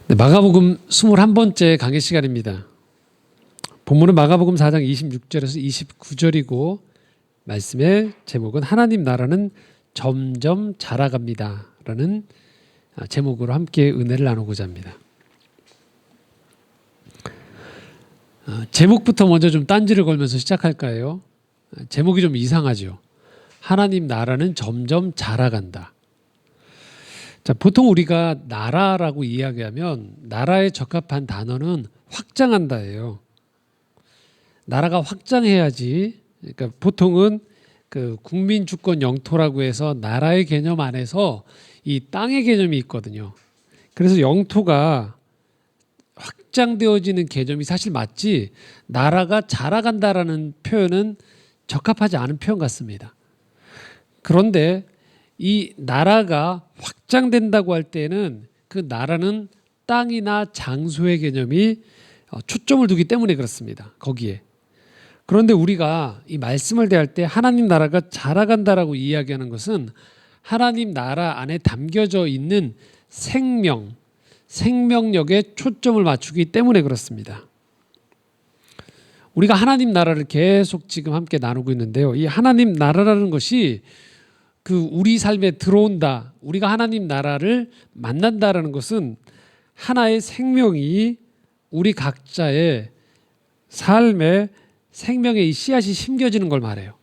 네, 마가복음 21번째 강의 시간입니다. 본문은 마가복음 4장 26절에서 29절이고 말씀의 제목은 하나님 나라는 점점 자라갑니다 라는 제목으로 함께 은혜를 나누고자 합니다. 제목부터 먼저 좀 딴지를 걸면서 시작할까요? 제목이 좀 이상하죠. 하나님 나라는 점점 자라간다. 자, 보통 우리가 나라라고 이야기하면 나라에 적합한 단어는 확장한다예요. 나라가 확장해야지. 그러니까 보통은 그 국민 주권 영토라고 해서 나라의 개념 안에서 이 땅의 개념이 있거든요. 그래서 영토가 확장되어지는 개념이 사실 맞지 나라가 자라간다라는 표현은 적합하지 않은 표현 같습니다. 그런데 이 나라가 확장된다고 할 때는 그 나라는 땅이나 장소의 개념이 초점을 두기 때문에 그렇습니다. 거기에. 그런데 우리가 이 말씀을 대할 때 하나님 나라가 자라간다라고 이야기하는 것은 하나님 나라 안에 담겨져 있는 생명력에 초점을 맞추기 때문에 그렇습니다. 우리가 하나님 나라를 계속 지금 함께 나누고 있는데요. 이 하나님 나라라는 것이 그 우리 삶에 들어온다. 우리가 하나님 나라를 만난다라는 것은 하나의 생명이 우리 각자의 삶에 생명의 이 씨앗이 심겨지는 걸 말해요.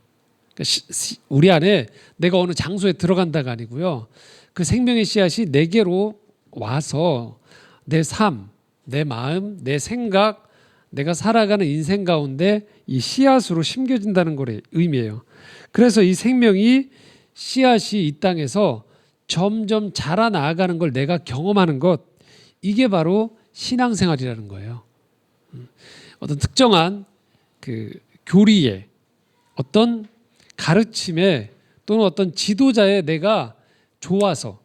그러니까 우리 안에 내가 어느 장소에 들어간다가 아니고요. 그 생명의 씨앗이 내게로 와서 내 삶, 내 마음, 내 생각, 내가 살아가는 인생 가운데 이 씨앗으로 심겨진다는 걸 의미해요. 그래서 이 생명이 씨앗이 이 땅에서 점점 자라나가는 걸 내가 경험하는 것, 이게 바로 신앙생활이라는 거예요. 어떤 특정한 그 교리에, 어떤 가르침에 또는 어떤 지도자에 내가 좋아서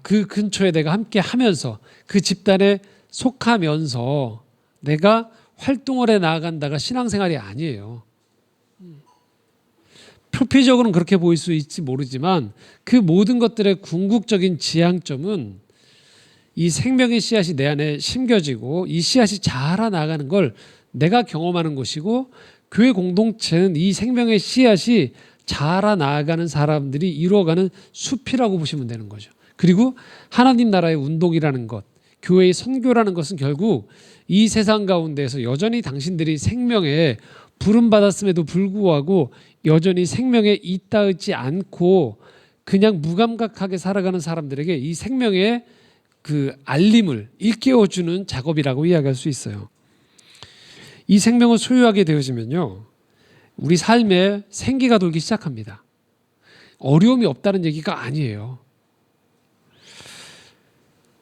그 근처에 내가 함께 하면서 그 집단에 속하면서 내가 활동을 해 나아간다가 신앙생활이 아니에요. 표피적으로는 그렇게 보일 수 있을지 모르지만 그 모든 것들의 궁극적인 지향점은 이 생명의 씨앗이 내 안에 심겨지고 이 씨앗이 자라나가는 걸 내가 경험하는 것이고 교회 공동체는 이 생명의 씨앗이 자라나가는 사람들이 이루어가는 숲이라고 보시면 되는 거죠. 그리고 하나님 나라의 운동이라는 것, 교회의 선교라는 것은 결국 이 세상 가운데에서 여전히 당신들이 생명에 부름받았음에도 불구하고 여전히 생명에 잇닿지 않고 그냥 무감각하게 살아가는 사람들에게 이 생명의 그 알림을 일깨워주는 작업이라고 이야기할 수 있어요. 이 생명을 소유하게 되어지면요, 우리 삶에 생기가 돌기 시작합니다. 어려움이 없다는 얘기가 아니에요.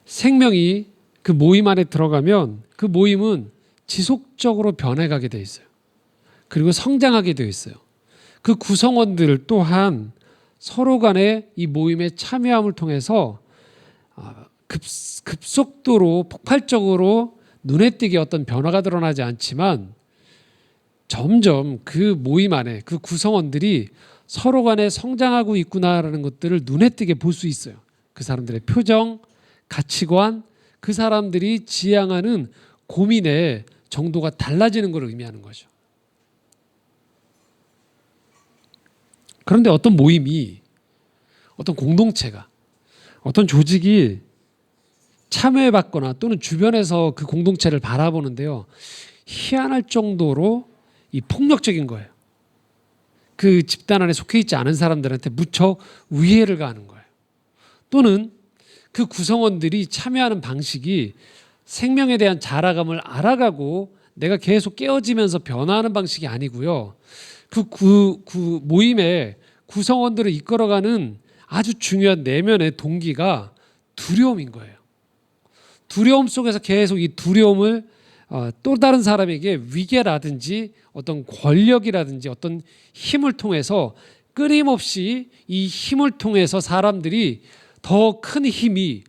생명이 그 모임 안에 들어가면 그 모임은 지속적으로 변해가게 돼 있어요. 그리고 성장하게 되어 있어요. 그 구성원들 또한 서로 간의 이 모임에 참여함을 통해서 급속도로 폭발적으로 눈에 띄게 어떤 변화가 드러나지 않지만 점점 그 모임 안에 그 구성원들이 서로 간에 성장하고 있구나라는 것들을 눈에 띄게 볼 수 있어요. 그 사람들의 표정, 가치관, 그 사람들이 지향하는 고민의 정도가 달라지는 걸 의미하는 거죠. 그런데 어떤 모임이, 어떤 공동체가, 어떤 조직이 참여해봤거나 또는 주변에서 그 공동체를 바라보는데요, 희한할 정도로 이 폭력적인 거예요. 그 집단 안에 속해 있지 않은 사람들한테 무척 위해를 가하는 거예요. 또는 그 구성원들이 참여하는 방식이 생명에 대한 자라감을 알아가고 내가 계속 깨어지면서 변화하는 방식이 아니고요. 그 모임의 구성원들을 이끌어가는 아주 중요한 내면의 동기가 두려움인 거예요. 두려움 속에서 계속 이 두려움을 또 다른 사람에게 위계라든지 어떤 권력이라든지 어떤 힘을 통해서 끊임없이 이 힘을 통해서 사람들이 더 큰 힘이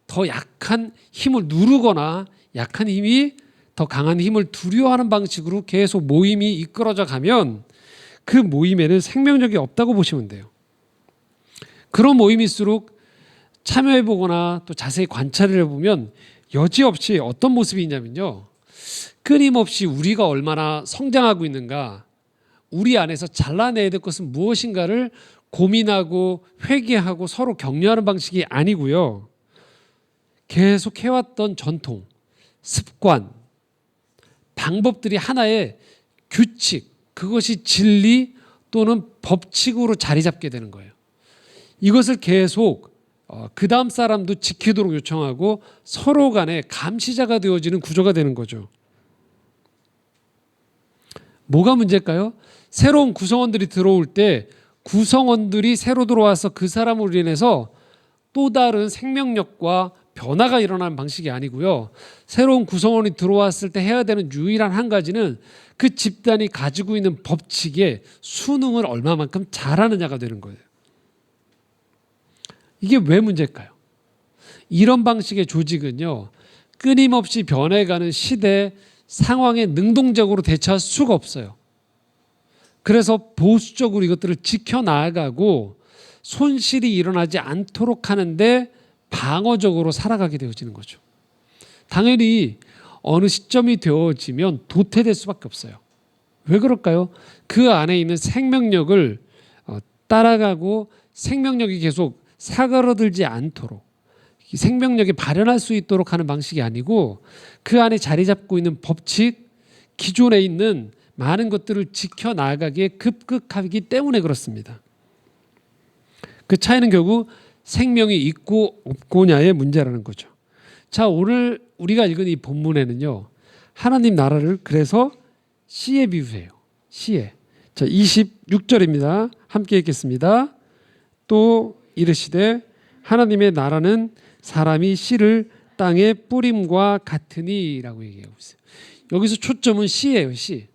더 약한 힘을 누르거나 약한 힘이 더 강한 힘을 두려워하는 방식으로 계속 모임이 이끌어져 가면 그 모임에는 생명력이 없다고 보시면 돼요. 그런 모임일수록 참여해보거나 또 자세히 관찰을 해보면 여지없이 어떤 모습이 있냐면요. 끊임없이 우리가 얼마나 성장하고 있는가, 우리 안에서 잘라내야 될 것은 무엇인가를 고민하고 회개하고 서로 격려하는 방식이 아니고요. 계속 해왔던 전통, 습관, 방법들이 하나의 규칙, 그것이 진리 또는 법칙으로 자리 잡게 되는 거예요. 이것을 계속 그 다음 사람도 지키도록 요청하고 서로 간에 감시자가 되어지는 구조가 되는 거죠. 뭐가 문제일까요? 새로운 구성원들이 들어올 때 구성원들이 새로 들어와서 그 사람으로 인해서 또 다른 생명력과 변화가 일어나는 방식이 아니고요. 새로운 구성원이 들어왔을 때 해야 되는 유일한 한 가지는 그 집단이 가지고 있는 법칙에 순응을 얼마만큼 잘하느냐가 되는 거예요. 이게 왜 문제일까요? 이런 방식의 조직은요, 끊임없이 변해가는 시대 상황에 능동적으로 대처할 수가 없어요. 그래서 보수적으로 이것들을 지켜나가고 손실이 일어나지 않도록 하는데 방어적으로 살아가게 되어지는 거죠. 당연히 어느 시점이 되어지면 도태될 수밖에 없어요. 왜 그럴까요? 그 안에 있는 생명력을 따라가고 생명력이 계속 사그러들지 않도록 생명력이 발현할 수 있도록 하는 방식이 아니고 그 안에 자리 잡고 있는 법칙, 기존에 있는 많은 것들을 지켜나가기에 급급하기 때문에 그렇습니다. 그 차이는 결국 생명이 있고 없고냐의 문제라는 거죠. 자, 오늘 우리가 읽은 이 본문에는요, 하나님 나라를 그래서 씨에 비유해요. 씨에. 자, 26절입니다. 함께 읽겠습니다. 또 이르시되 하나님의 나라는 사람이 씨를 땅에 뿌림과 같으니라고 얘기하고 있어요. 여기서 초점은 씨예요. 씨.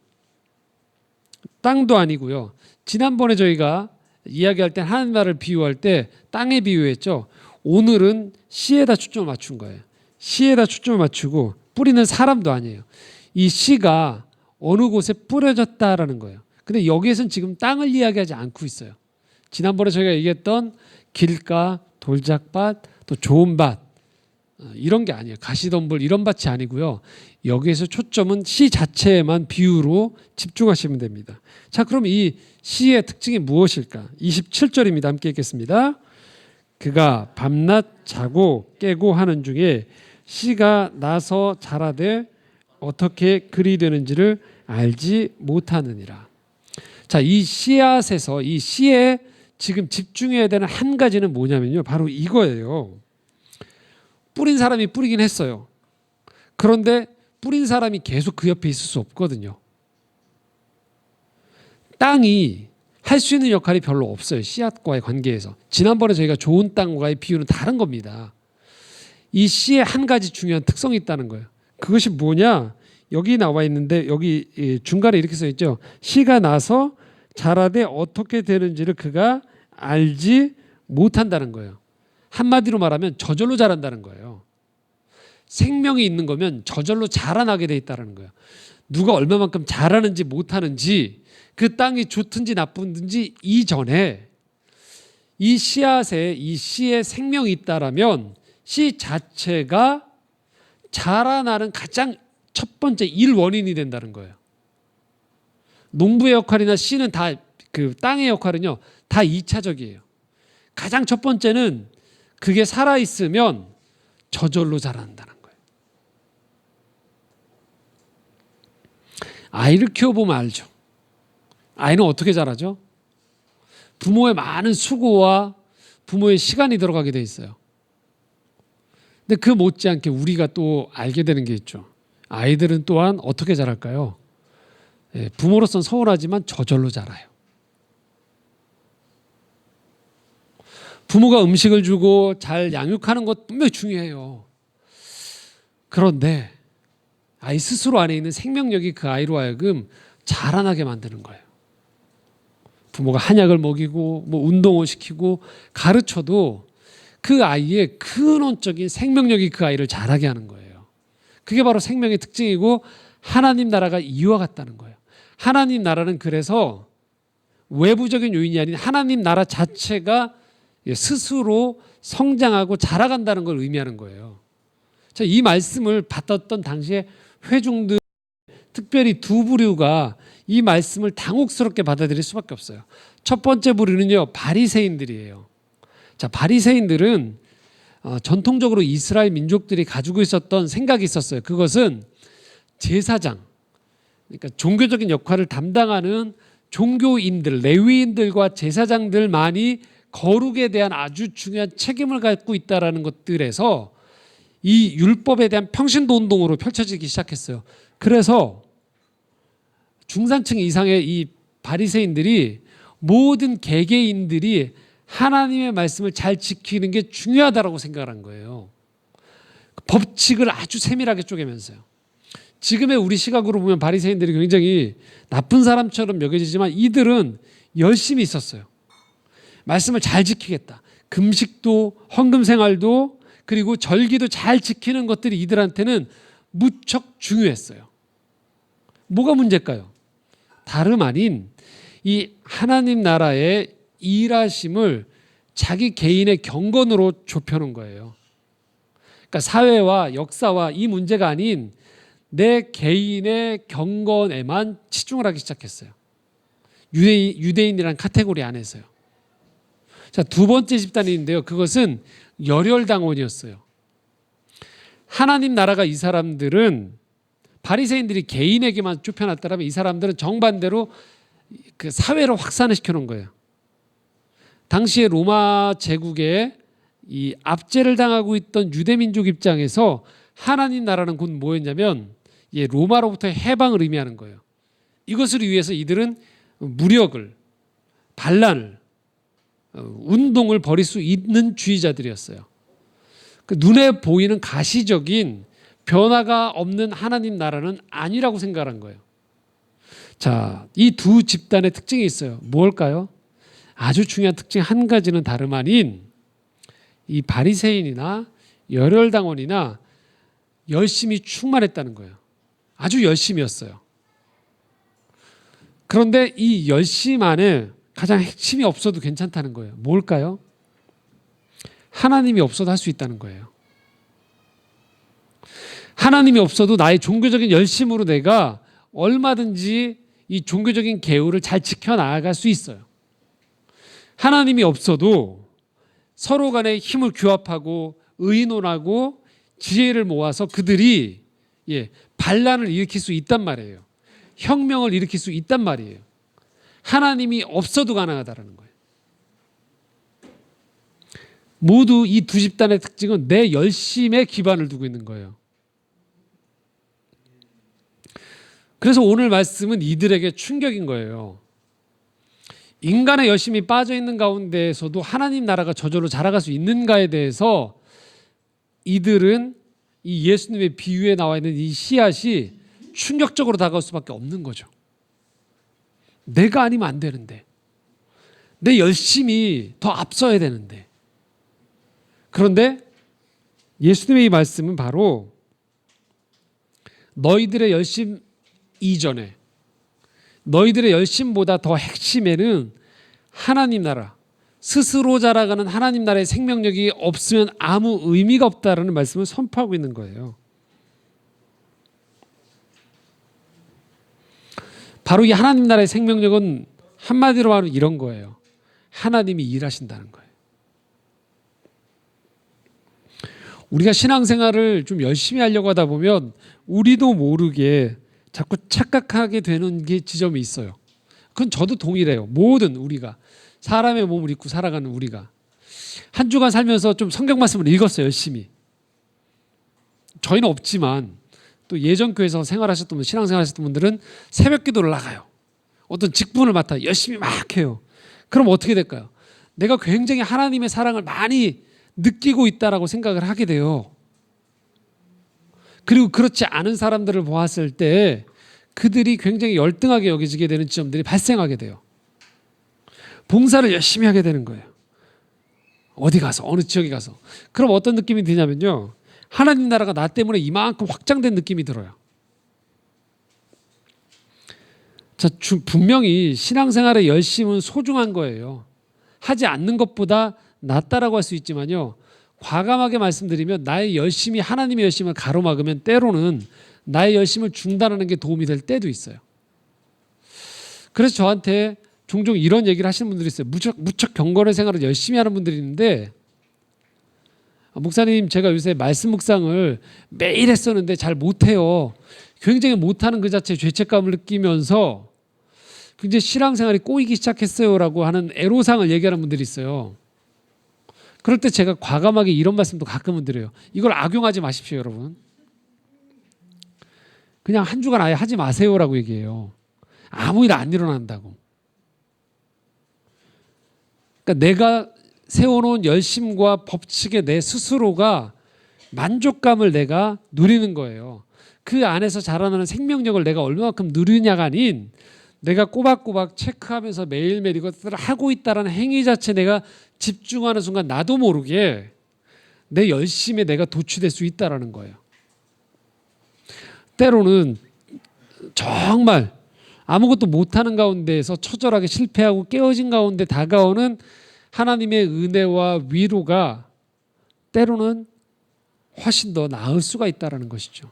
땅도 아니고요. 지난번에 저희가 이야기할 때 하나님 나라를 비유할 때 땅에 비유했죠. 오늘은 씨에다 초점을 맞춘 거예요. 씨에다 초점을 맞추고 뿌리는 사람도 아니에요. 이 씨가 어느 곳에 뿌려졌다라는 거예요. 근데 여기에서는 지금 땅을 이야기하지 않고 있어요. 지난번에 저희가 얘기했던 길가, 돌짝밭, 또 좋은 밭 이런 게 아니에요. 가시덤불 이런 밭이 아니고요. 여기에서 초점은 씨 자체에만 비유로 집중하시면 됩니다. 자, 그럼 이 씨의 특징이 무엇일까? 27절입니다. 함께 읽겠습니다. 그가 밤낮 자고 깨고 하는 중에 씨가 나서 자라되 어떻게 그리 되는지를 알지 못하느니라. 자, 이 씨앗에서 이 씨에 지금 집중해야 되는 한 가지는 뭐냐면요, 바로 이거예요. 뿌린 사람이 뿌리긴 했어요. 그런데 뿌린 사람이 계속 그 옆에 있을 수 없거든요. 땅이 할 수 있는 역할이 별로 없어요. 씨앗과의 관계에서. 지난번에 저희가 좋은 땅과의 비유는 다른 겁니다. 이 씨에 한 가지 중요한 특성이 있다는 거예요. 그것이 뭐냐? 여기 나와 있는데 여기 중간에 이렇게 써 있죠. 씨가 나서 자라되 어떻게 되는지를 그가 알지 못한다는 거예요. 한마디로 말하면 저절로 자란다는 거예요. 생명이 있는 거면 저절로 자라나게 돼 있다는 거예요. 누가 얼마만큼 자라는지 못하는지, 그 땅이 좋든지 나쁜지 이전에 이 씨앗에 이 씨에 생명이 있다라면 씨 자체가 자라나는 가장 첫 번째 일원인이 된다는 거예요. 농부의 역할이나 씨는 다 그 땅의 역할은요, 다 2차적이에요. 가장 첫 번째는 그게 살아있으면 저절로 자란다는 거예요. 아이를 키워보면 알죠. 아이는 어떻게 자라죠? 부모의 많은 수고와 부모의 시간이 들어가게 돼 있어요. 근데 그 못지않게 우리가 또 알게 되는 게 있죠. 아이들은 또한 어떻게 자랄까요? 부모로서는 서운하지만 저절로 자라요. 부모가 음식을 주고 잘 양육하는 것 분명히 중요해요. 그런데 아이 스스로 안에 있는 생명력이 그 아이로 하여금 자라나게 만드는 거예요. 부모가 한약을 먹이고 뭐 운동을 시키고 가르쳐도 그 아이의 근원적인 생명력이 그 아이를 자라게 하는 거예요. 그게 바로 생명의 특징이고 하나님 나라가 이와 같다는 거예요. 하나님 나라는 그래서 외부적인 요인이 아닌 하나님 나라 자체가 스스로 성장하고 자라간다는 걸 의미하는 거예요. 자, 이 말씀을 받았던 당시에 회중들, 특별히 두 부류가 이 말씀을 당혹스럽게 받아들일 수밖에 없어요. 첫 번째 부류는요, 바리새인들이에요. 자, 바리새인들은 전통적으로 이스라엘 민족들이 가지고 있었던 생각이 있었어요. 그것은 제사장, 그러니까 종교적인 역할을 담당하는 종교인들, 레위인들과 제사장들만이 거룩에 대한 아주 중요한 책임을 갖고 있다라는 것들에서 이 율법에 대한 평신도 운동으로 펼쳐지기 시작했어요. 그래서 중산층 이상의 이 바리새인들이 모든 개개인들이 하나님의 말씀을 잘 지키는 게 중요하다고 생각한 거예요. 법칙을 아주 세밀하게 쪼개면서요. 지금의 우리 시각으로 보면 바리새인들이 굉장히 나쁜 사람처럼 여겨지지만 이들은 열심히 있었어요. 말씀을 잘 지키겠다. 금식도 헌금 생활도 그리고 절기도 잘 지키는 것들이 이들한테는 무척 중요했어요. 뭐가 문제일까요? 다름 아닌 이 하나님 나라의 일하심을 자기 개인의 경건으로 좁혀놓은 거예요. 그러니까 사회와 역사와 이 문제가 아닌 내 개인의 경건에만 치중을 하기 시작했어요. 유대인이라는 카테고리 안에서요. 자, 두 번째 집단인데요. 그것은 열혈당원이었어요. 하나님 나라가 이 사람들은 바리새인들이 개인에게만 좁혀놨다면 이 사람들은 정반대로 그 사회를 확산을 시켜놓은 거예요. 당시에 로마 제국에 이 압제를 당하고 있던 유대민족 입장에서 하나님 나라는 곧 뭐였냐면 로마로부터의 해방을 의미하는 거예요. 이것을 위해서 이들은 무력을, 반란을, 운동을 벌일 수 있는 주의자들이었어요. 그 눈에 보이는 가시적인 변화가 없는 하나님 나라는 아니라고 생각한 거예요. 자, 이 두 집단의 특징이 있어요. 뭘까요? 아주 중요한 특징 한 가지는 다름 아닌 이 바리새인이나 열혈당원이나 열심히 충만했다는 거예요. 아주 열심이었어요. 그런데 이 열심 안에 가장 핵심이 없어도 괜찮다는 거예요. 뭘까요? 하나님이 없어도 할 수 있다는 거예요. 하나님이 없어도 나의 종교적인 열심으로 내가 얼마든지 이 종교적인 계율을 잘 지켜나갈 수 있어요. 하나님이 없어도 서로 간에 힘을 규합하고 의논하고 지혜를 모아서 그들이 반란을 일으킬 수 있단 말이에요. 혁명을 일으킬 수 있단 말이에요. 하나님이 없어도 가능하다는 거예요. 모두 이 두 집단의 특징은 내 열심에 기반을 두고 있는 거예요. 그래서 오늘 말씀은 이들에게 충격인 거예요. 인간의 열심이 빠져 있는 가운데에서도 하나님 나라가 저절로 자라갈 수 있는가에 대해서 이들은 이 예수님의 비유에 나와 있는 이 씨앗이 충격적으로 다가올 수밖에 없는 거죠. 내가 아니면 안 되는데, 내 열심이 더 앞서야 되는데. 그런데 예수님의 이 말씀은 바로 너희들의 열심 이전에, 너희들의 열심보다 더 핵심에는 하나님 나라, 스스로 자라가는 하나님 나라의 생명력이 없으면 아무 의미가 없다라는 말씀을 선포하고 있는 거예요. 바로 이 하나님 나라의 생명력은 한마디로 말하면 이런 거예요. 하나님이 일하신다는 거예요. 우리가 신앙생활을 좀 열심히 하려고 하다 보면 우리도 모르게 자꾸 착각하게 되는 게 지점이 있어요. 그건 저도 동일해요. 모든 우리가 사람의 몸을 입고 살아가는 우리가 한 주간 살면서 좀 성경 말씀을 읽었어요. 열심히. 저희는 없지만 또 예전 교회에서 생활하셨던 분, 신앙생활하셨던 분들은 새벽 기도를 나가요. 어떤 직분을 맡아 열심히 막 해요. 그럼 어떻게 될까요? 내가 굉장히 하나님의 사랑을 많이 느끼고 있다라고 생각을 하게 돼요. 그리고 그렇지 않은 사람들을 보았을 때 그들이 굉장히 열등하게 여겨지게 되는 지점들이 발생하게 돼요. 봉사를 열심히 하게 되는 거예요. 어디 가서, 어느 지역에 가서. 그럼 어떤 느낌이 드냐면요, 하나님 나라가 나 때문에 이만큼 확장된 느낌이 들어요. 자, 분명히 신앙생활의 열심은 소중한 거예요. 하지 않는 것보다 낫다라고 할 수 있지만요, 과감하게 말씀드리면 나의 열심이 하나님의 열심을 가로막으면 때로는 나의 열심을 중단하는 게 도움이 될 때도 있어요. 그래서 저한테 종종 이런 얘기를 하시는 분들이 있어요. 무척 경건의 생활을 열심히 하는 분들이 있는데, 목사님 제가 요새 말씀 묵상을 매일 했었는데 잘 못해요. 굉장히 못하는 그 자체에 죄책감을 느끼면서 굉장히 신앙생활이 꼬이기 시작했어요 라고 하는 애로사항을 얘기하는 분들이 있어요. 그럴 때 제가 과감하게 이런 말씀도 가끔은 드려요. 이걸 악용하지 마십시오 여러분. 그냥 한 주간 아예 하지 마세요라고 얘기해요. 아무 일 안 일어난다고. 그러니까 내가 세워놓은 열심과 법칙에 내 스스로가 만족감을 내가 누리는 거예요. 그 안에서 자라나는 생명력을 내가 얼마만큼 누리냐가 아닌 내가 꼬박꼬박 체크하면서 매일매일 이것들을 하고 있다는 행위 자체에 내가 집중하는 순간 나도 모르게 내 열심에 내가 도취될 수 있다는 거예요. 때로는 정말 아무것도 못하는 가운데에서 처절하게 실패하고 깨어진 가운데 다가오는 하나님의 은혜와 위로가 때로는 훨씬 더 나을 수가 있다는 것이죠.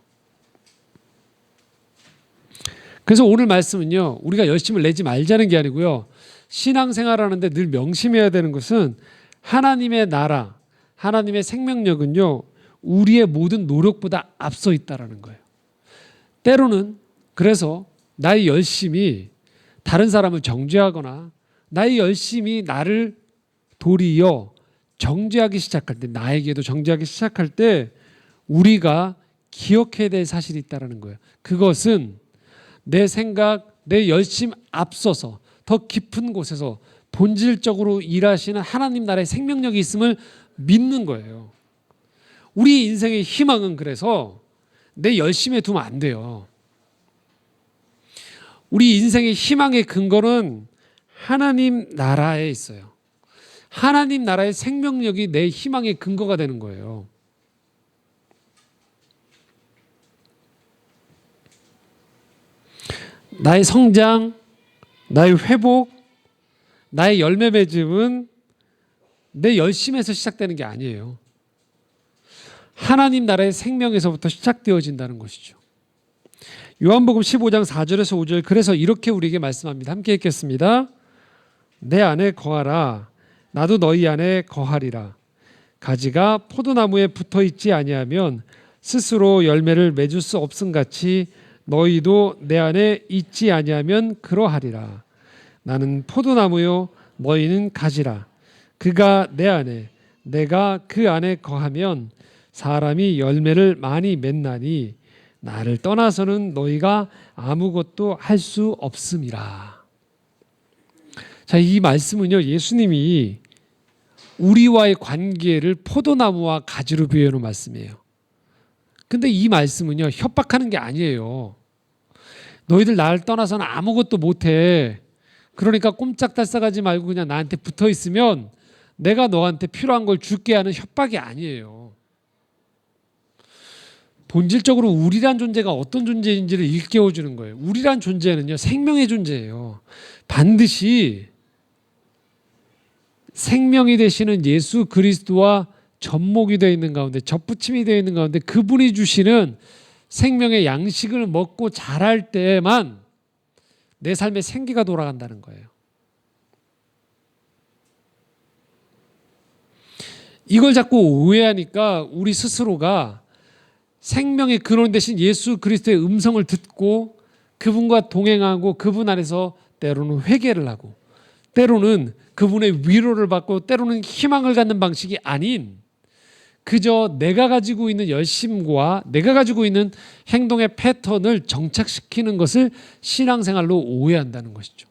그래서 오늘 말씀은요, 우리가 열심을 내지 말자는 게 아니고요, 신앙생활하는데 늘 명심해야 되는 것은 하나님의 나라, 하나님의 생명력은요, 우리의 모든 노력보다 앞서 있다는 거예요. 때로는 그래서 나의 열심이 다른 사람을 정죄하거나 나의 열심이 나를 도리어 정죄하기 시작할 때, 나에게도 정죄하기 시작할 때 우리가 기억해야 될 사실이 있다는 거예요. 그것은 내 생각, 내 열심 앞서서 더 깊은 곳에서 본질적으로 일하시는 하나님 나라의 생명력이 있음을 믿는 거예요. 우리 인생의 희망은 그래서 내 열심에 두면 안 돼요. 우리 인생의 희망의 근거는 하나님 나라에 있어요. 하나님 나라의 생명력이 내 희망의 근거가 되는 거예요. 나의 성장, 나의 회복, 나의 열매 맺음은 내 열심에서 시작되는 게 아니에요. 하나님 나라의 생명에서부터 시작되어진다는 것이죠. 요한복음 15장 4절에서 5절, 그래서 이렇게 우리에게 말씀합니다. 함께 읽겠습니다. 내 안에 거하라. 나도 너희 안에 거하리라. 가지가 포도나무에 붙어 있지 아니하면 스스로 열매를 맺을 수 없음같이 너희도 내 안에 있지 아니하면 그러하리라. 나는 포도나무요 너희는 가지라. 그가 내 안에 내가 그 안에 거하면 사람이 열매를 많이 맺나니 나를 떠나서는 너희가 아무것도 할 수 없음이라. 자, 이 말씀은요, 예수님이 우리와의 관계를 포도나무와 가지로 비유하는 말씀이에요. 근데 이 말씀은요, 협박하는 게 아니에요. 너희들 나를 떠나서는 아무것도 못해. 그러니까 꼼짝달싹하지 말고 그냥 나한테 붙어 있으면 내가 너한테 필요한 걸 줄게 하는 협박이 아니에요. 본질적으로 우리란 존재가 어떤 존재인지를 일깨워주는 거예요. 우리란 존재는요, 생명의 존재예요. 반드시 생명이 되시는 예수 그리스도와 접목이 되어 있는 가운데, 접붙임이 되어 있는 가운데 그분이 주시는 생명의 양식을 먹고 자랄 때만 내 삶에 생기가 돌아간다는 거예요. 이걸 자꾸 오해하니까 우리 스스로가 생명의 근원 되신 예수 그리스도의 음성을 듣고 그분과 동행하고 그분 안에서 때로는 회개를 하고 때로는 그분의 위로를 받고 때로는 희망을 갖는 방식이 아닌 그저 내가 가지고 있는 열심과 내가 가지고 있는 행동의 패턴을 정착시키는 것을 신앙생활로 오해한다는 것이죠.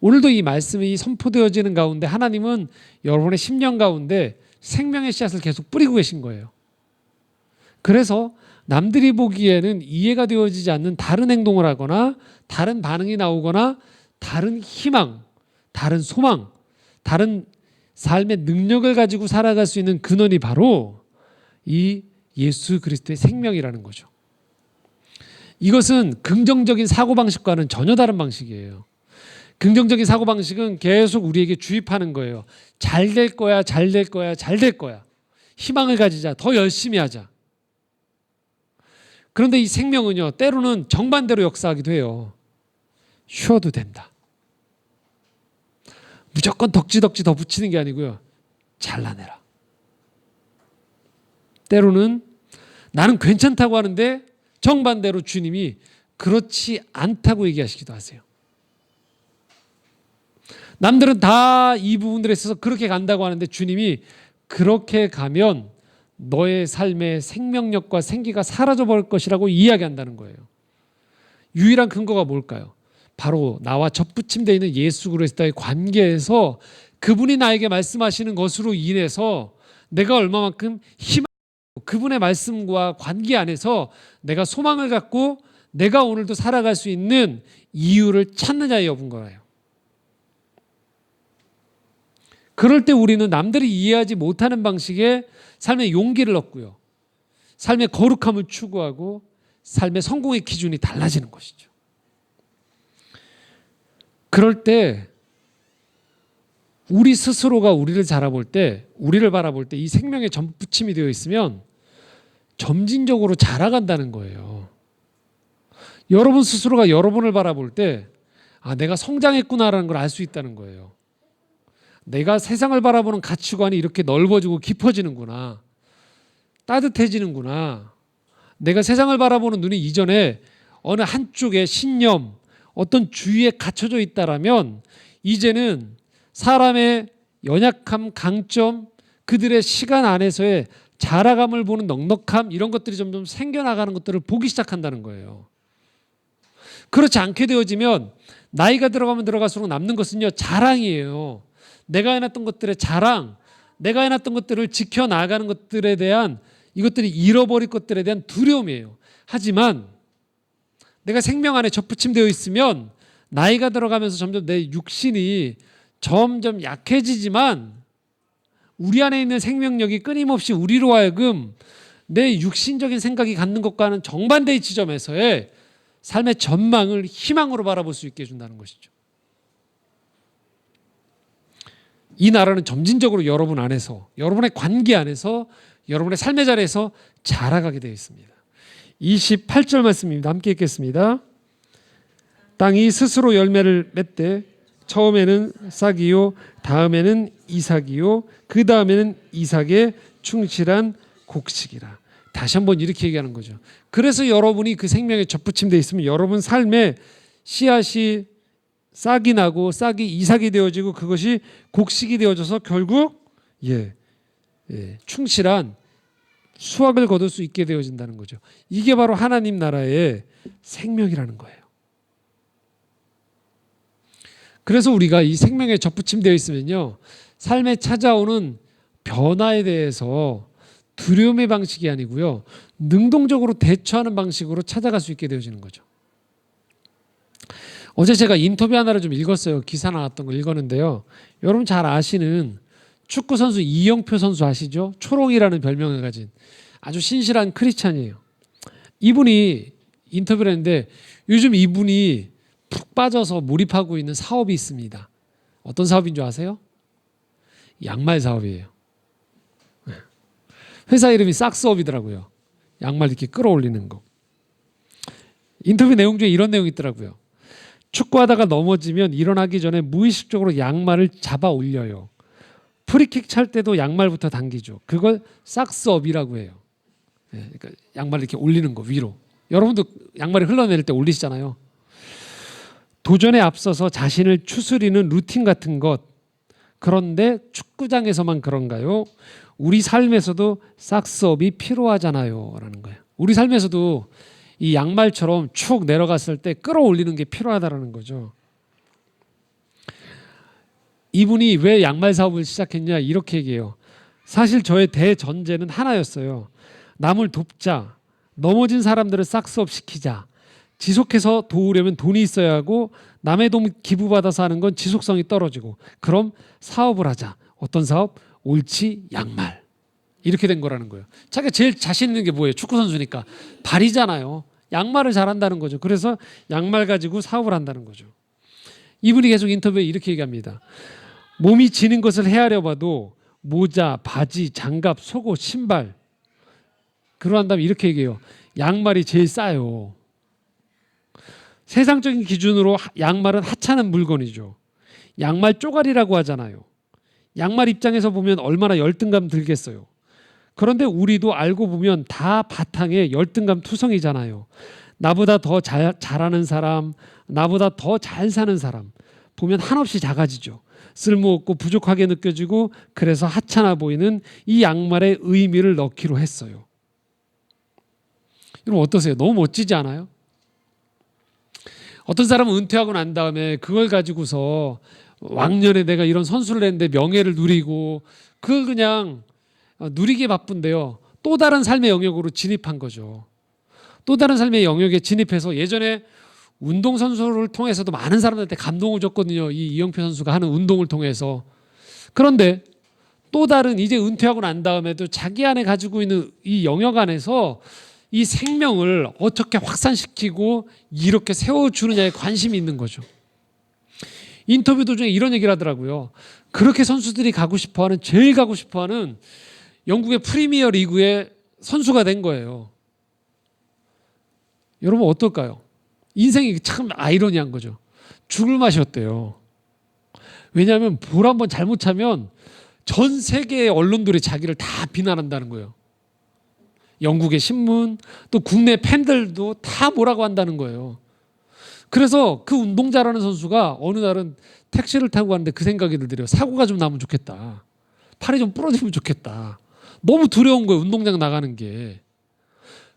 오늘도 이 말씀이 선포되어지는 가운데 하나님은 여러분의 심령 가운데 생명의 씨앗을 계속 뿌리고 계신 거예요. 그래서 남들이 보기에는 이해가 되어지지 않는 다른 행동을 하거나 다른 반응이 나오거나 다른 희망, 다른 소망, 다른 삶의 능력을 가지고 살아갈 수 있는 근원이 바로 이 예수 그리스도의 생명이라는 거죠. 이것은 긍정적인 사고방식과는 전혀 다른 방식이에요. 긍정적인 사고방식은 계속 우리에게 주입하는 거예요. 잘 될 거야, 잘 될 거야, 잘 될 거야. 희망을 가지자. 더 열심히 하자. 그런데 이 생명은요, 때로는 정반대로 역사하기도 해요. 쉬어도 된다. 무조건 덕지덕지 더 붙이는 게 아니고요. 잘라내라. 때로는 나는 괜찮다고 하는데 정반대로 주님이 그렇지 않다고 얘기하시기도 하세요. 남들은 다 이 부분들에 있어서 그렇게 간다고 하는데 주님이 그렇게 가면 너의 삶의 생명력과 생기가 사라져 버릴 것이라고 이야기한다는 거예요. 유일한 근거가 뭘까요? 바로 나와 접붙임되어 있는 예수 그리스도의 관계에서 그분이 나에게 말씀하시는 것으로 인해서 내가 얼마만큼 그분의 말씀과 관계 안에서 내가 소망을 갖고 내가 오늘도 살아갈 수 있는 이유를 찾느냐의 여부인 거예요. 그럴 때 우리는 남들이 이해하지 못하는 방식의 삶의 용기를 얻고요. 삶의 거룩함을 추구하고 삶의 성공의 기준이 달라지는 것이죠. 그럴 때 우리 스스로가 우리를 바라볼 때 이 생명의 접붙임이 되어 있으면 점진적으로 자라간다는 거예요. 여러분 스스로가 여러분을 바라볼 때 내가 성장했구나라는 걸 알 수 있다는 거예요. 내가 세상을 바라보는 가치관이 이렇게 넓어지고 깊어지는구나. 따뜻해지는구나. 내가 세상을 바라보는 눈이 이전에 어느 한쪽에 신념, 어떤 주의에 갇혀져 있다라면 이제는 사람의 연약함, 강점, 그들의 시간 안에서의 자라감을 보는 넉넉함 이런 것들이 점점 생겨나가는 것들을 보기 시작한다는 거예요. 그렇지 않게 되어지면 나이가 들어가면 들어갈수록 남는 것은요 자랑이에요. 내가 해놨던 것들의 자랑, 내가 해놨던 것들을 지켜나가는 것들에 대한 이것들이 잃어버릴 것들에 대한 두려움이에요. 하지만 내가 생명 안에 접붙임되어 있으면 나이가 들어가면서 점점 내 육신이 점점 약해지지만 우리 안에 있는 생명력이 끊임없이 우리로 하여금 내 육신적인 생각이 갖는 것과는 정반대의 지점에서의 삶의 전망을 희망으로 바라볼 수 있게 해준다는 것이죠. 이 나라는 점진적으로 여러분 안에서, 여러분의 관계 안에서, 여러분의 삶의 자리에서 자라가게 되어 있습니다. 28절 말씀입니다. 함께 읽겠습니다. 땅이 스스로 열매를 맺되 처음에는 싹이요 다음에는 이삭이요 그 다음에는 이삭의 충실한 곡식이라. 다시 한번 이렇게 얘기하는 거죠. 그래서 여러분이 그 생명에 접붙임되어 있으면 여러분 삶에 씨앗이 싹이 나고 싹이 이삭이 되어지고 그것이 곡식이 되어져서 결국 충실한 수확을 거둘 수 있게 되어진다는 거죠. 이게 바로 하나님 나라의 생명이라는 거예요. 그래서 우리가 이 생명에 접붙임되어 있으면요, 삶에 찾아오는 변화에 대해서 두려움의 방식이 아니고요, 능동적으로 대처하는 방식으로 찾아갈 수 있게 되어지는 거죠. 어제 제가 인터뷰 하나를 좀 읽었어요. 기사 나왔던 걸 읽었는데요. 여러분 잘 아시는 축구 선수 이영표 선수 아시죠? 초롱이라는 별명을 가진 아주 신실한 크리스찬이에요. 이분이 인터뷰를 했는데 요즘 이분이 푹 빠져서 몰입하고 있는 사업이 있습니다. 어떤 사업인 줄 아세요? 양말 사업이에요. 회사 이름이 싹스업이더라고요. 양말 이렇게 끌어올리는 거. 인터뷰 내용 중에 이런 내용이 있더라고요. 축구하다가 넘어지면 일어나기 전에 무의식적으로 양말을 잡아 올려요. 프리킥 찰 때도 양말부터 당기죠. 그걸 싹스업이라고 해요. 그러니까 양말을 이렇게 올리는 거 위로. 여러분도 양말을 흘러내릴 때 올리시잖아요. 도전에 앞서서 자신을 추스리는 루틴 같은 것. 그런데 축구장에서만 그런가요? 우리 삶에서도 싹스업이 필요하잖아요. 라는 거예요. 우리 삶에서도 이 양말처럼 축 내려갔을 때 끌어올리는 게 필요하다는 거죠. 이분이 왜 양말 사업을 시작했냐 이렇게 얘기해요. 사실 저의 대전제는 하나였어요. 남을 돕자. 넘어진 사람들을 싹스업 시키자. 지속해서 도우려면 돈이 있어야 하고 남의 돈 기부받아서 하는 건 지속성이 떨어지고 그럼 사업을 하자. 어떤 사업? 옳지 양말. 이렇게 된 거라는 거예요. 자기가 제일 자신 있는 게 뭐예요? 축구 선수니까 발이잖아요. 양말을 잘한다는 거죠. 그래서 양말 가지고 사업을 한다는 거죠. 이분이 계속 인터뷰에 이렇게 얘기합니다. 몸이 지는 것을 헤아려 봐도 모자, 바지, 장갑, 속옷, 신발. 그러한 다음에 이렇게 얘기해요. 양말이 제일 싸요. 세상적인 기준으로 양말은 하찮은 물건이죠. 양말 쪼가리라고 하잖아요. 양말 입장에서 보면 얼마나 열등감 들겠어요. 그런데 우리도 알고 보면 다 바탕에 열등감 투성이잖아요. 나보다 더 잘하는 사람, 나보다 더 잘 사는 사람 보면 한없이 작아지죠. 쓸모없고 부족하게 느껴지고 그래서 하찮아 보이는 이 양말의 의미를 넣기로 했어요. 여러분 어떠세요? 너무 멋지지 않아요? 어떤 사람은 은퇴하고 난 다음에 그걸 가지고서 왕년에 내가 이런 선수를 했는데 명예를 누리고 그걸 그냥 누리기에 바쁜데요. 또 다른 삶의 영역으로 진입한 거죠. 또 다른 삶의 영역에 진입해서 예전에 운동선수를 통해서도 많은 사람들한테 감동을 줬거든요. 이 이영표 선수가 하는 운동을 통해서. 그런데 또 다른 이제 은퇴하고 난 다음에도 자기 안에 가지고 있는 이 영역 안에서 이 생명을 어떻게 확산시키고 이렇게 세워주느냐에 관심이 있는 거죠. 인터뷰 도중에 이런 얘기를 하더라고요. 그렇게 선수들이 가고 싶어하는 제일 가고 싶어하는 영국의 프리미어 리그의 선수가 된 거예요. 여러분 어떨까요? 인생이 참 아이러니한 거죠. 죽을 맛이었대요. 왜냐하면 볼 한번 잘못 차면 전 세계의 언론들이 자기를 다 비난한다는 거예요. 영국의 신문, 또 국내 팬들도 다 뭐라고 한다는 거예요. 그래서 그 운동 잘하는 선수가 어느 날은 택시를 타고 가는데 그 생각이 들더래요. 사고가 좀 나면 좋겠다. 팔이 좀 부러지면 좋겠다. 너무 두려운 거예요. 운동장 나가는 게.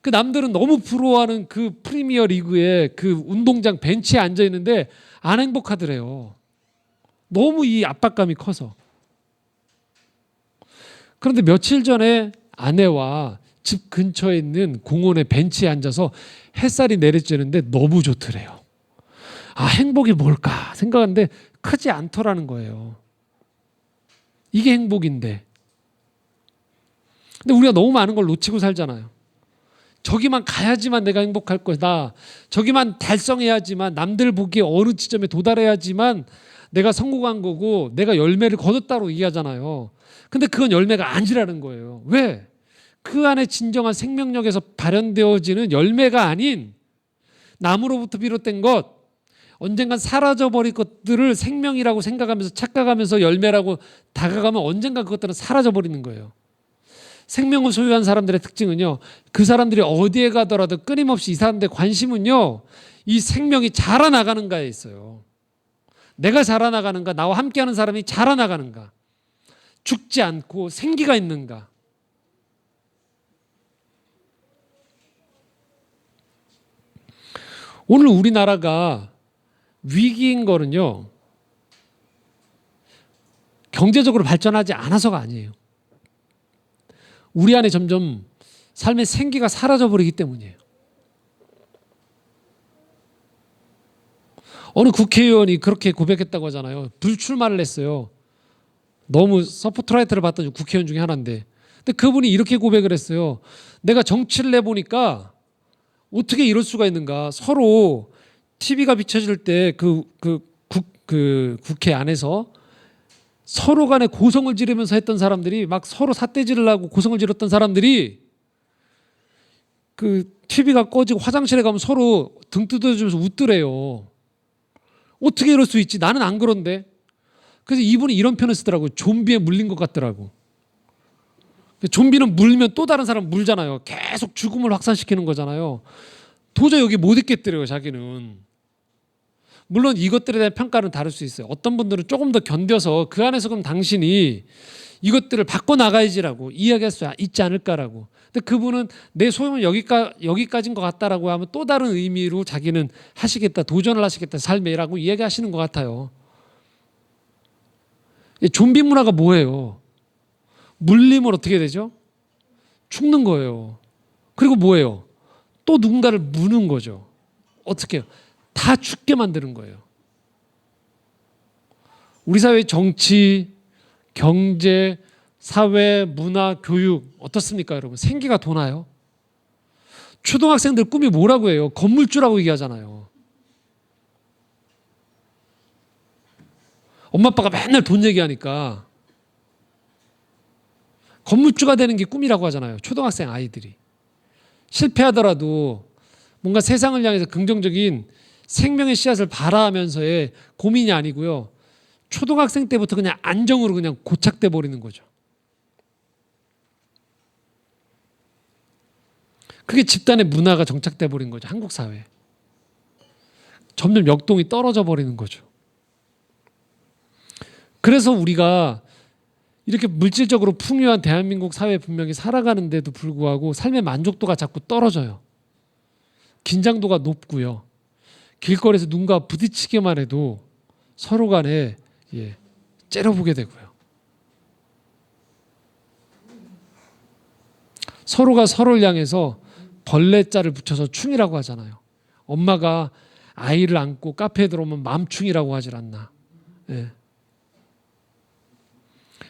그 남들은 너무 부러워하는 그 프리미어 리그의 그 운동장 벤치에 앉아 있는데 안 행복하더래요. 너무 이 압박감이 커서. 그런데 며칠 전에 아내와 집 근처에 있는 공원의 벤치에 앉아서 햇살이 내리쬐는데 너무 좋더래요. 아, 행복이 뭘까 생각하는데 크지 않더라는 거예요. 이게 행복인데. 근데 우리가 너무 많은 걸 놓치고 살잖아요. 저기만 가야지만 내가 행복할 거다. 저기만 달성해야지만 남들 보기에 어느 지점에 도달해야지만 내가 성공한 거고 내가 열매를 거뒀다고 얘기하잖아요. 근데 그건 열매가 아니라는 거예요. 왜? 그 안에 진정한 생명력에서 발현되어지는 열매가 아닌 나무로부터 비롯된 것, 언젠간 사라져버릴 것들을 생명이라고 생각하면서 착각하면서 열매라고 다가가면 언젠가 그것들은 사라져버리는 거예요. 생명을 소유한 사람들의 특징은요, 그 사람들이 어디에 가더라도 끊임없이 이 사람들의 관심은요, 이 생명이 자라나가는가에 있어요. 내가 자라나가는가, 나와 함께하는 사람이 자라나가는가, 죽지 않고 생기가 있는가. 오늘 우리나라가 위기인 거는요, 경제적으로 발전하지 않아서가 아니에요. 우리 안에 점점 삶의 생기가 사라져버리기 때문이에요. 어느 국회의원이 그렇게 고백했다고 하잖아요. 불출마를 했어요. 너무 서포트라이트를 받던 국회의원 중에 하나인데. 근데 그분이 이렇게 고백을 했어요. 내가 정치를 해보니까 어떻게 이럴 수가 있는가. 서로 TV가 비춰질 때 국회 안에서 서로 간에 고성을 지르면서 했던 사람들이 막 서로 삿대질을 하고 고성을 지렀던 사람들이 그 TV가 꺼지고 화장실에 가면 서로 등 뜯어주면서 웃더래요. 어떻게 이럴 수 있지? 나는 안 그런데. 그래서 이분이 이런 표현을 쓰더라고요. 좀비에 물린 것 같더라고. 좀비는 물면 또 다른 사람 물잖아요. 계속 죽음을 확산시키는 거잖아요. 도저히 여기 못 있겠더래요, 자기는. 물론 이것들에 대한 평가는 다를 수 있어요. 어떤 분들은 조금 더 견뎌서 그 안에서 그럼 당신이 이것들을 바꿔나가야지라고 이야기할 수 있지 않을까라고. 근데 그분은 내 소용은 여기까지인 것 같다라고 하면 또 다른 의미로 자기는 하시겠다, 도전을 하시겠다, 삶에라고 이야기하시는 것 같아요. 좀비 문화가 뭐예요? 물리면 어떻게 되죠? 죽는 거예요. 그리고 뭐예요? 또 누군가를 무는 거죠. 어떻게 해요? 다 죽게 만드는 거예요. 우리 사회의 정치, 경제, 사회, 문화, 교육 어떻습니까, 여러분? 생기가 도나요? 초등학생들 꿈이 뭐라고 해요? 건물주라고 얘기하잖아요. 엄마 아빠가 맨날 돈 얘기하니까 건물주가 되는 게 꿈이라고 하잖아요. 초등학생 아이들이. 실패하더라도 뭔가 세상을 향해서 긍정적인 생명의 씨앗을 발화하면서의 고민이 아니고요. 초등학생 때부터 그냥 안정으로 그냥 고착돼 버리는 거죠. 그게 집단의 문화가 정착돼 버린 거죠. 한국 사회에. 점점 역동이 떨어져 버리는 거죠. 그래서 우리가 이렇게 물질적으로 풍요한 대한민국 사회에 분명히 살아가는데도 불구하고 삶의 만족도가 자꾸 떨어져요. 긴장도가 높고요. 길거리에서 누군가 부딪히기만 해도 서로 간에 째려보게 되고요. 서로가 서로를 향해서 벌레자를 붙여서 충이라고 하잖아요. 엄마가 아이를 안고 카페에 들어오면 맘충이라고 하질 않나. 예.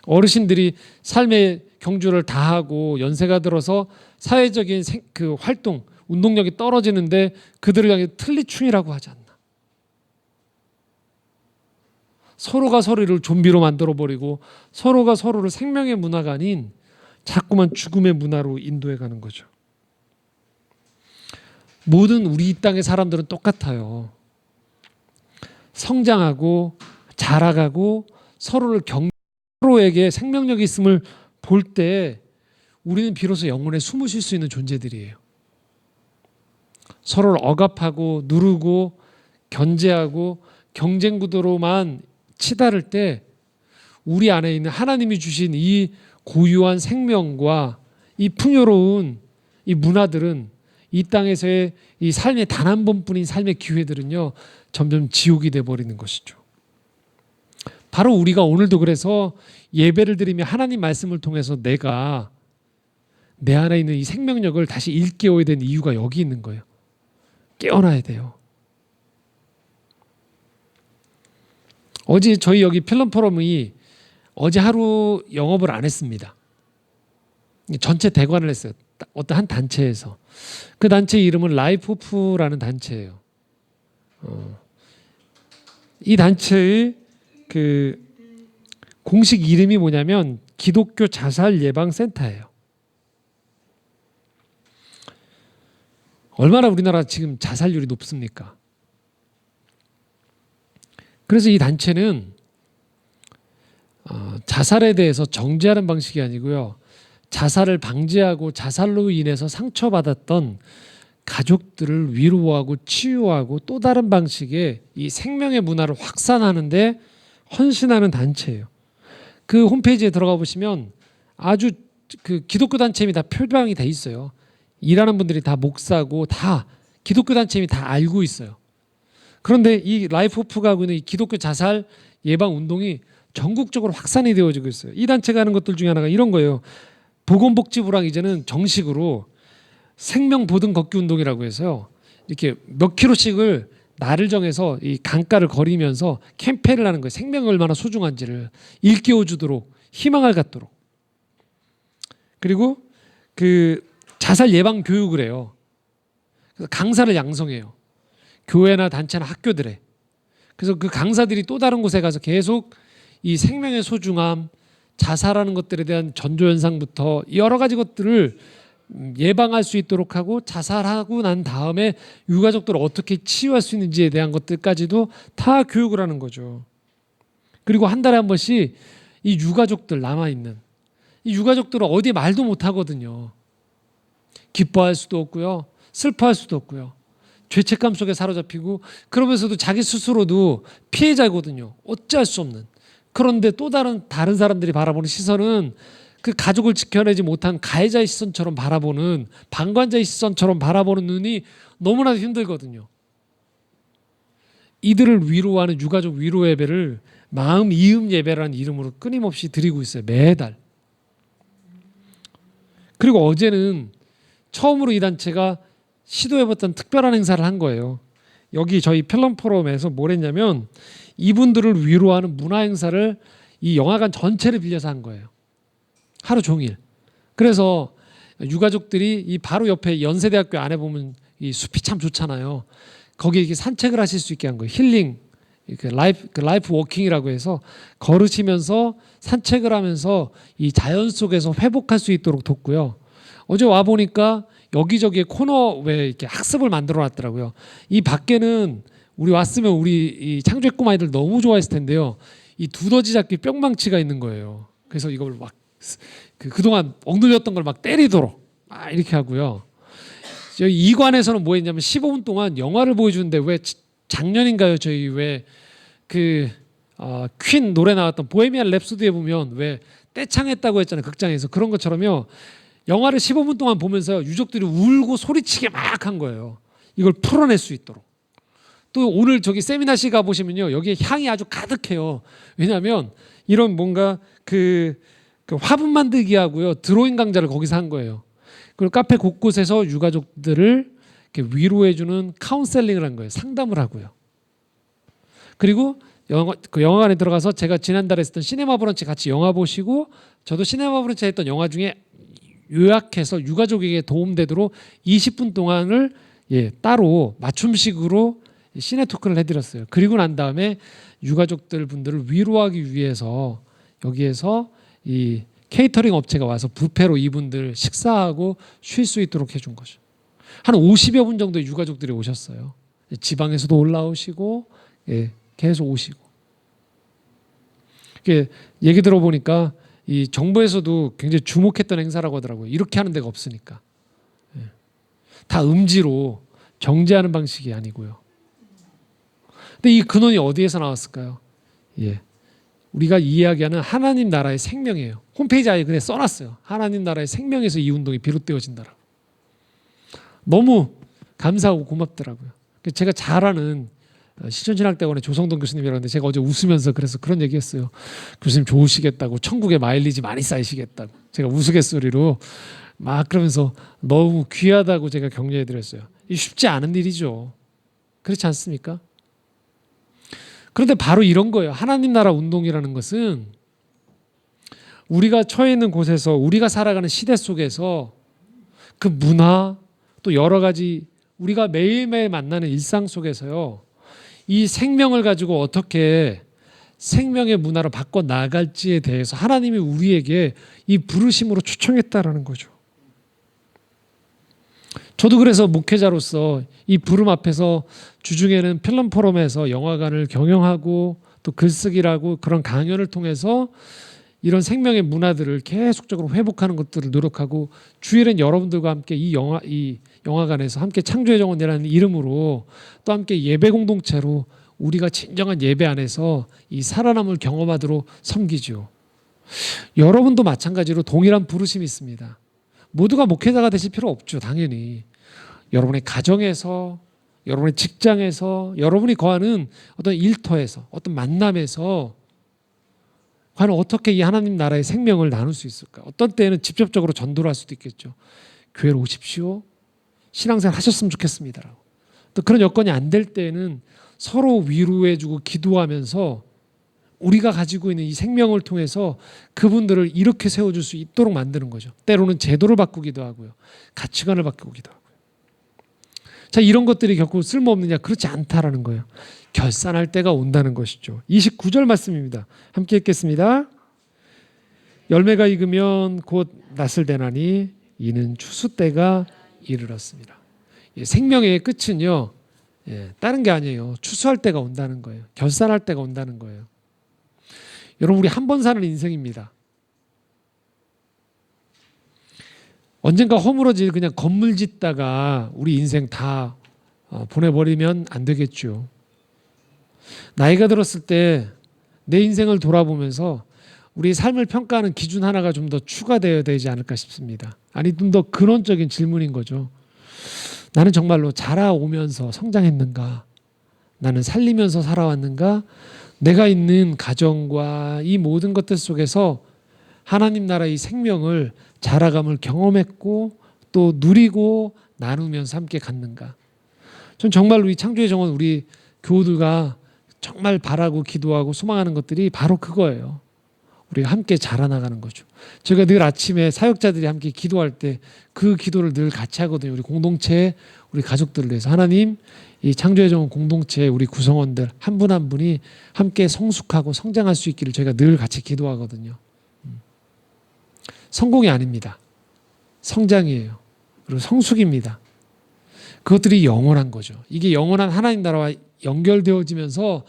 어르신들이 삶의 경주를 다하고 연세가 들어서 사회적인 그 활동, 운동력이 떨어지는데 그들을 향해 틀니충이라고 하지 않나. 서로가 서로를 좀비로 만들어버리고 서로가 서로를 생명의 문화가 아닌 자꾸만 죽음의 문화로 인도해 가는 거죠. 모든 우리 이 땅의 사람들은 똑같아요. 성장하고 자라가고 서로에게 생명력이 있음을 볼 때 우리는 비로소 영혼에 숨을 쉴 수 있는 존재들이에요. 서로를 억압하고 누르고 견제하고 경쟁 구도로만 치달을 때 우리 안에 있는 하나님이 주신 이 고유한 생명과 이 풍요로운 이 문화들은 이 땅에서의 이 삶의 단 한 번뿐인 삶의 기회들은요 점점 지옥이 돼버리는 것이죠. 바로 우리가 오늘도 그래서 예배를 드리며 하나님 말씀을 통해서 내가 내 안에 있는 이 생명력을 다시 일깨워야 되는 이유가 여기 있는 거예요. 깨어나야 돼요. 어제 저희 여기 필름 포럼이 어제 하루 영업을 안 했습니다. 전체 대관을 했어요. 어떤 한 단체에서. 그 단체 이름은 라이프 호프라는 단체예요. 이 단체의 그 공식 이름이 뭐냐면 기독교 자살 예방 센터예요. 얼마나 우리나라 지금 자살률이 높습니까? 그래서 이 단체는 자살에 대해서 정죄하는 방식이 아니고요. 자살을 방지하고 자살로 인해서 상처받았던 가족들을 위로하고 치유하고 또 다른 방식의 이 생명의 문화를 확산하는데 헌신하는 단체예요. 그 홈페이지에 들어가 보시면 아주 그 기독교 단체임이 다 표방이 돼 있어요. 일하는 분들이 다 목사고 다 기독교 단체임이 다 알고 있어요. 그런데 이 라이프 호프가 하고 있는 이 기독교 자살 예방 운동이 전국적으로 확산이 되어지고 있어요. 이 단체가 하는 것들 중에 하나가 이런 거예요. 보건복지부랑 이제는 정식으로 생명보등 걷기 운동이라고 해서요. 이렇게 몇 킬로씩을 날을 정해서 이 강가를 거리면서 캠페인을 하는 거예요. 생명이 얼마나 소중한지를 일깨워주도록 희망을 갖도록. 그리고 그 자살 예방 교육을 해요. 그래서 강사를 양성해요. 교회나 단체나 학교들에. 그래서 그 강사들이 또 다른 곳에 가서 계속 이 생명의 소중함, 자살하는 것들에 대한 전조현상부터 여러 가지 것들을 예방할 수 있도록 하고 자살하고 난 다음에 유가족들을 어떻게 치유할 수 있는지에 대한 것들까지도 다 교육을 하는 거죠. 그리고 한 달에 한 번씩 이 유가족들 남아있는 이 유가족들은 어디에 말도 못하거든요. 기뻐할 수도 없고요. 슬퍼할 수도 없고요. 죄책감 속에 사로잡히고 그러면서도 자기 스스로도 피해자거든요. 어찌할 수 없는. 그런데 또 다른 사람들이 바라보는 시선은 그 가족을 지켜내지 못한 가해자의 시선처럼 바라보는 방관자의 시선처럼 바라보는 눈이 너무나도 힘들거든요. 이들을 위로하는 유가족 위로 예배를 마음 이음 예배라는 이름으로 끊임없이 드리고 있어요. 매달. 그리고 어제는 처음으로 이 단체가 시도해봤던 특별한 행사를 한 거예요. 여기 저희 필름 포럼에서 뭘 했냐면 이분들을 위로하는 문화 행사를 이 영화관 전체를 빌려서 한 거예요. 하루 종일. 그래서 유가족들이 이 바로 옆에 연세대학교 안에 보면 이 숲이 참 좋잖아요. 거기에 이렇게 산책을 하실 수 있게 한 거예요. 힐링 그 라이프 워킹이라고 해서 걸으시면서 산책을 하면서 이 자연 속에서 회복할 수 있도록 돕고요. 어제 와 보니까 여기저기에 코너 왜 이렇게 학습을 만들어 놨더라고요. 이 밖에는 우리 왔으면 우리 이 창조의 꿈 아이들 너무 좋아했을 텐데요. 이 두더지 잡기 뿅망치가 있는 거예요. 그래서 이걸 막 그동안 억눌렸던 걸 막 때리도록 이렇게 하고요. 저희 이관에서는 뭐 했냐면 15분 동안 영화를 보여주는데 왜 작년인가요? 저희 왜 퀸 노래 나왔던 보헤미안 랩소디에 보면 왜 떼창했다고 했잖아요. 극장에서. 그런 것처럼요. 영화를 15분 동안 보면서 유족들이 울고 소리치게 막 한 거예요. 이걸 풀어낼 수 있도록. 또 오늘 저기 세미나실 가보시면요. 여기에 향이 아주 가득해요. 왜냐하면 이런 뭔가 그 화분 만들기 하고요. 드로잉 강좌를 거기서 한 거예요. 그리고 카페 곳곳에서 유가족들을 이렇게 위로해주는 카운셀링을 한 거예요. 상담을 하고요. 그리고 영화관에 들어가서 제가 지난달에 했던 시네마 브런치 같이 영화 보시고 저도 시네마 브런치 했던 영화 중에 요약해서 유가족에게 도움되도록 20분 동안을 따로 맞춤식으로 시네 토크를 해드렸어요. 그리고 난 다음에 유가족들 분들을 위로하기 위해서 여기에서 이 케이터링 업체가 와서 뷔페로 이분들 식사하고 쉴 수 있도록 해준 거죠. 한 50여 분 정도의 유가족들이 오셨어요. 지방에서도 올라오시고 계속 오시고. 얘기 들어보니까 이 정부에서도 굉장히 주목했던 행사라고 하더라고요. 이렇게 하는 데가 없으니까. 다 음지로 정제하는 방식이 아니고요. 근데 이 근원이 어디에서 나왔을까요? 우리가 이야기하는 하나님 나라의 생명이에요. 홈페이지 아예 그냥 써놨어요. 하나님 나라의 생명에서 이 운동이 비롯되어진다라고. 너무 감사하고 고맙더라고요. 제가 잘 아는 실천신학대학원의 조성동 교수님이라는데 제가 어제 웃으면서 그래서 그런 얘기했어요. 교수님 좋으시겠다고 천국에 마일리지 많이 쌓이시겠다고 제가 우스갯소리로 막 그러면서 너무 귀하다고 제가 격려해드렸어요. 이 쉽지 않은 일이죠. 그렇지 않습니까? 그런데 바로 이런 거예요. 하나님 나라 운동이라는 것은 우리가 처해 있는 곳에서 우리가 살아가는 시대 속에서 그 문화 또 여러 가지 우리가 매일매일 만나는 일상 속에서요. 이 생명을 가지고 어떻게 생명의 문화로 바꿔 나갈지에 대해서 하나님이 우리에게 이 부르심으로 초청했다라는 거죠. 저도 그래서 목회자로서 이 부름 앞에서 주중에는 필름 포럼에서 영화관을 경영하고 또 글쓰기라고 그런 강연을 통해서 이런 생명의 문화들을 계속적으로 회복하는 것들을 노력하고 주일엔 여러분들과 함께 이 영화관에서 함께 창조의 정원이라는 이름으로 또 함께 예배 공동체로 우리가 진정한 예배 안에서 이 살아남을 경험하도록 섬기죠. 여러분도 마찬가지로 동일한 부르심이 있습니다. 모두가 목회자가 되실 필요 없죠. 당연히. 여러분의 가정에서 여러분의 직장에서 여러분이 거하는 어떤 일터에서 어떤 만남에서 과연 어떻게 이 하나님 나라의 생명을 나눌 수 있을까? 어떤 때에는 직접적으로 전도를 할 수도 있겠죠. 교회로 오십시오. 신앙생활 하셨으면 좋겠습니다. 또 그런 여건이 안 될 때에는 서로 위로해주고 기도하면서 우리가 가지고 있는 이 생명을 통해서 그분들을 이렇게 세워줄 수 있도록 만드는 거죠. 때로는 제도를 바꾸기도 하고요. 가치관을 바꾸기도 하고요. 자, 이런 것들이 결코 쓸모없느냐? 그렇지 않다라는 거예요. 결산할 때가 온다는 것이죠. 29절 말씀입니다. 함께 읽겠습니다. 열매가 익으면 곧 낫을 대나니 이는 추수 때가 이르렀습니다. 생명의 끝은요. 다른 게 아니에요. 추수할 때가 온다는 거예요. 결산할 때가 온다는 거예요. 여러분 우리 한 번 사는 인생입니다. 언젠가 허물어질 그냥 건물 짓다가 우리 인생 다 보내버리면 안 되겠죠. 나이가 들었을 때 내 인생을 돌아보면서 우리 삶을 평가하는 기준 하나가 좀 더 추가되어야 되지 않을까 싶습니다. 아니 좀 더 근원적인 질문인 거죠. 나는 정말로 자라오면서 성장했는가? 나는 살리면서 살아왔는가? 내가 있는 가정과 이 모든 것들 속에서 하나님 나라의 생명을 자라감을 경험했고 또 누리고 나누면서 함께 갔는가? 전 정말로 이 창조의 정원 우리 교우들과 정말 바라고 기도하고 소망하는 것들이 바로 그거예요. 우리가 함께 자라나가는 거죠. 저희가 늘 아침에 사역자들이 함께 기도할 때 그 기도를 늘 같이 하거든요. 우리 공동체, 우리 가족들을 위해서. 하나님, 이 창조의 정원 공동체 우리 구성원들 한 분 한 분이 함께 성숙하고 성장할 수 있기를 저희가 늘 같이 기도하거든요. 성공이 아닙니다. 성장이에요. 그리고 성숙입니다. 그것들이 영원한 거죠. 이게 영원한 하나님 나라와 연결되어지면서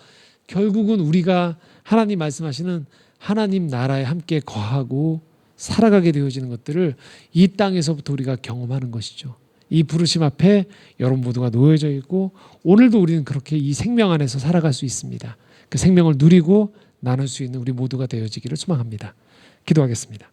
결국은 우리가 하나님 말씀하시는 하나님 나라에 함께 거하고 살아가게 되어지는 것들을 이 땅에서부터 우리가 경험하는 것이죠. 이 부르심 앞에 여러분 모두가 놓여져 있고 오늘도 우리는 그렇게 이 생명 안에서 살아갈 수 있습니다. 그 생명을 누리고 나눌 수 있는 우리 모두가 되어지기를 소망합니다. 기도하겠습니다.